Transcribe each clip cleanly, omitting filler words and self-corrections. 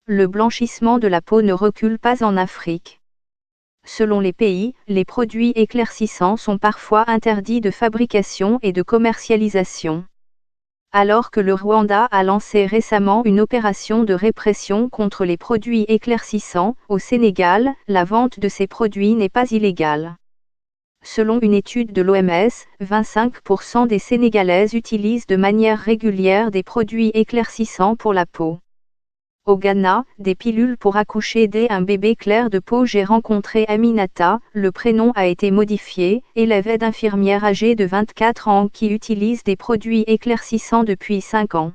Le blanchissement de la peau ne recule pas en Afrique. Selon les pays, les produits éclaircissants sont parfois interdits de fabrication et de commercialisation. Alors que le Rwanda a lancé récemment une opération de répression contre les produits éclaircissants, au Sénégal, la vente de ces produits n'est pas illégale. Selon une étude de l'OMS, 25% des Sénégalaises utilisent de manière régulière des produits éclaircissants pour la peau. Au Ghana, des pilules pour accoucher dès un bébé clair de peau. J'ai rencontré Aminata, le prénom a été modifié, élève d'infirmière âgée de 24 ans qui utilise des produits éclaircissants depuis 5 ans.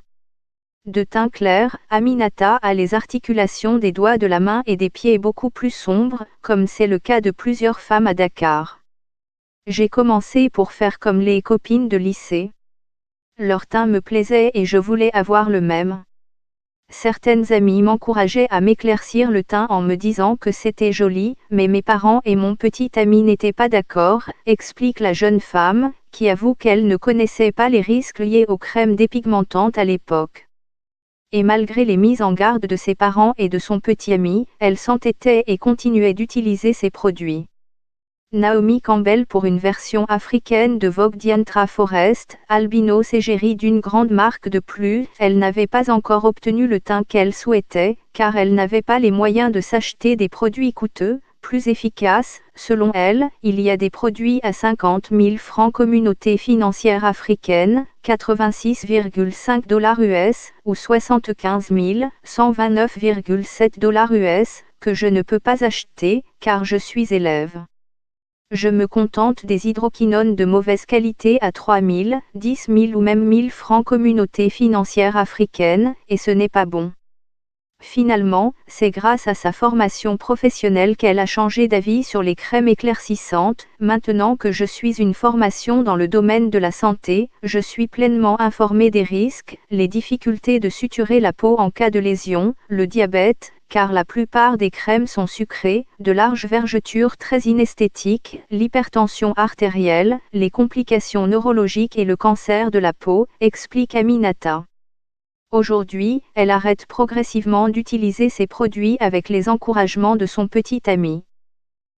De teint clair, Aminata a les articulations des doigts de la main et des pieds beaucoup plus sombres, comme c'est le cas de plusieurs femmes à Dakar. J'ai commencé pour faire comme les copines de lycée. Leur teint me plaisait et je voulais avoir le même. Certaines amies m'encourageaient à m'éclaircir le teint en me disant que c'était joli, mais mes parents et mon petit ami n'étaient pas d'accord, explique la jeune femme, qui avoue qu'elle ne connaissait pas les risques liés aux crèmes dépigmentantes à l'époque. Et malgré les mises en garde de ses parents et de son petit ami, elle s'entêtait et continuait d'utiliser ces produits. Naomi Campbell pour une version africaine de Vogue. Diantra Forest, albinos égérie d'une grande marque de plus, elle n'avait pas encore obtenu le teint qu'elle souhaitait, car elle n'avait pas les moyens de s'acheter des produits coûteux, plus efficaces. Selon elle, il y a des produits à 50 000 francs. Communauté financière africaine, 86,5 $ US, ou 75 129,7 $ US, que je ne peux pas acheter, car je suis élève. Je me contente des hydroquinones de mauvaise qualité à 3 000, 10 000 ou même 1 000 francs. Communauté financière africaine, et ce n'est pas bon. Finalement, c'est grâce à sa formation professionnelle qu'elle a changé d'avis sur les crèmes éclaircissantes. Maintenant que je suis une formation dans le domaine de la santé, je suis pleinement informée des risques, les difficultés de suturer la peau en cas de lésion, le diabète, car la plupart des crèmes sont sucrées, de larges vergetures très inesthétiques, l'hypertension artérielle, les complications neurologiques et le cancer de la peau, explique Aminata. Aujourd'hui, elle arrête progressivement d'utiliser ces produits avec les encouragements de son petit ami.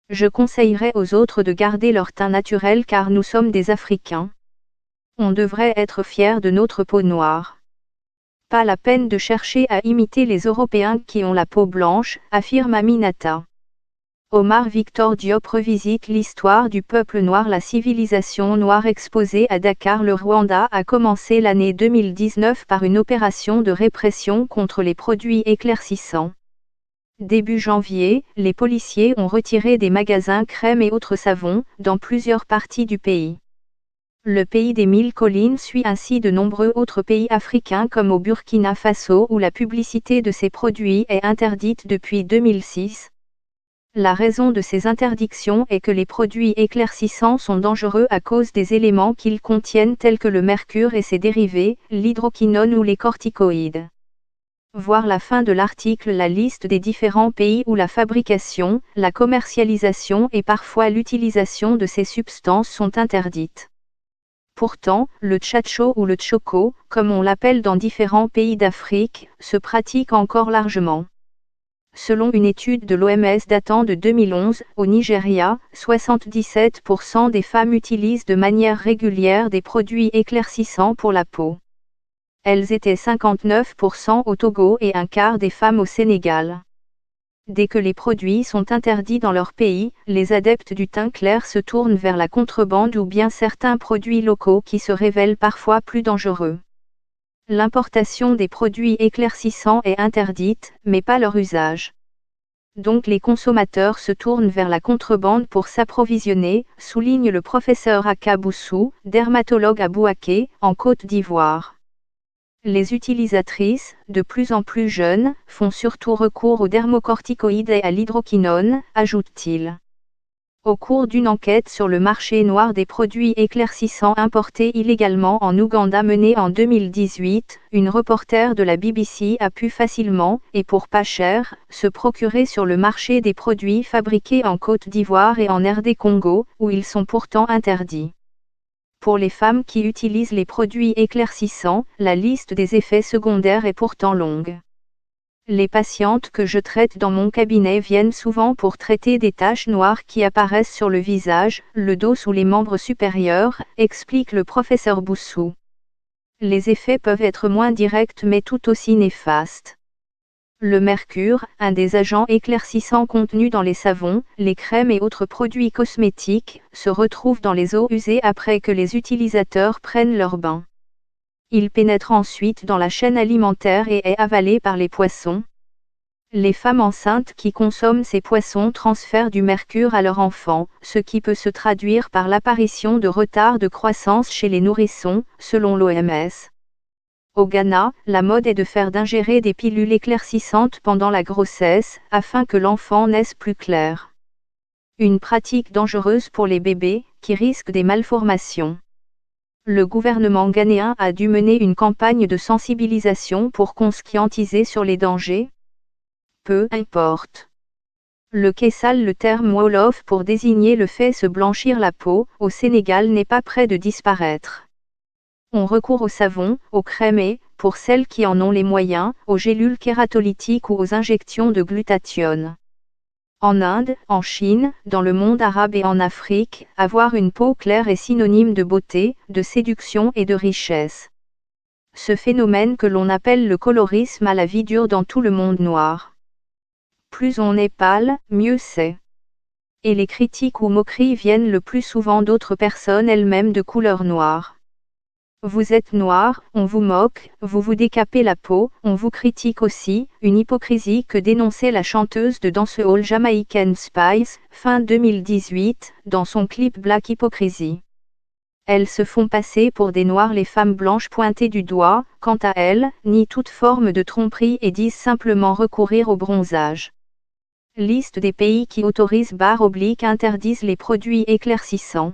Je conseillerais aux autres de garder leur teint naturel car nous sommes des Africains. On devrait être fiers de notre peau noire. Pas la peine de chercher à imiter les Européens qui ont la peau blanche, affirme Aminata. Omar Victor Diop revisite l'histoire du peuple noir. La civilisation noire exposée à Dakar. Le Rwanda a commencé l'année 2019 par une opération de répression contre les produits éclaircissants. Début janvier, les policiers ont retiré des magasins crèmes et autres savons, dans plusieurs parties du pays. Le pays des 1000 collines suit ainsi de nombreux autres pays africains comme au Burkina Faso où la publicité de ces produits est interdite depuis 2006. La raison de ces interdictions est que les produits éclaircissants sont dangereux à cause des éléments qu'ils contiennent tels que le mercure et ses dérivés, l'hydroquinone ou les corticoïdes. Voir la fin de l'article. La liste des différents pays où la fabrication, la commercialisation et parfois l'utilisation de ces substances sont interdites. Pourtant, le tchatcho ou le tchoko, comme on l'appelle dans différents pays d'Afrique, se pratique encore largement. Selon une étude de l'OMS datant de 2011, au Nigeria, 77% des femmes utilisent de manière régulière des produits éclaircissants pour la peau. Elles étaient 59% au Togo et un quart des femmes au Sénégal. Dès que les produits sont interdits dans leur pays, les adeptes du teint clair se tournent vers la contrebande ou bien certains produits locaux qui se révèlent parfois plus dangereux. L'importation des produits éclaircissants est interdite, mais pas leur usage. Donc les consommateurs se tournent vers la contrebande pour s'approvisionner, souligne le professeur Aka Boussou, dermatologue à Bouaké, en Côte d'Ivoire. Les utilisatrices, de plus en plus jeunes, font surtout recours aux dermocorticoïdes et à l'hydroquinone, ajoute-t-il. Au cours d'une enquête sur le marché noir des produits éclaircissants importés illégalement en Ouganda menée en 2018, une reporter de la BBC a pu facilement, et pour pas cher, se procurer sur le marché des produits fabriqués en Côte d'Ivoire et en RD Congo, où ils sont pourtant interdits. Pour les femmes qui utilisent les produits éclaircissants, la liste des effets secondaires est pourtant longue. Les patientes que je traite dans mon cabinet viennent souvent pour traiter des taches noires qui apparaissent sur le visage, le dos ou les membres supérieurs, explique le professeur Boussou. Les effets peuvent être moins directs mais tout aussi néfastes. Le mercure, un des agents éclaircissants contenus dans les savons, les crèmes et autres produits cosmétiques, se retrouve dans les eaux usées après que les utilisateurs prennent leur bain. Il pénètre ensuite dans la chaîne alimentaire et est avalé par les poissons. Les femmes enceintes qui consomment ces poissons transfèrent du mercure à leur enfant, ce qui peut se traduire par l'apparition de retards de croissance chez les nourrissons, selon l'OMS. Au Ghana, la mode est de faire d'ingérer des pilules éclaircissantes pendant la grossesse, afin que l'enfant naisse plus clair. Une pratique dangereuse pour les bébés, qui risquent des malformations. Le gouvernement ghanéen a dû mener une campagne de sensibilisation pour conscientiser sur les dangers. Peu importe. Le kessal, le terme wolof pour désigner le fait se blanchir la peau, au Sénégal n'est pas près de disparaître. On recourt au savon, aux crèmes et, pour celles qui en ont les moyens, aux gélules kératolytiques ou aux injections de glutathione. En Inde, en Chine, dans le monde arabe et en Afrique, avoir une peau claire est synonyme de beauté, de séduction et de richesse. Ce phénomène que l'on appelle le colorisme a la vie dure dans tout le monde noir. Plus on est pâle, mieux c'est. Et les critiques ou moqueries viennent le plus souvent d'autres personnes elles-mêmes de couleur noire. Vous êtes noir, on vous moque, vous vous décapez la peau, on vous critique aussi, une hypocrisie que dénonçait la chanteuse de dancehall jamaïcaine Spice, fin 2018, dans son clip Black Hypocrisy. Elles se font passer pour des noirs, les femmes blanches pointées du doigt, quant à elles, nient toute forme de tromperie et disent simplement recourir au bronzage. Liste des pays qui autorisent / interdisent les produits éclaircissants.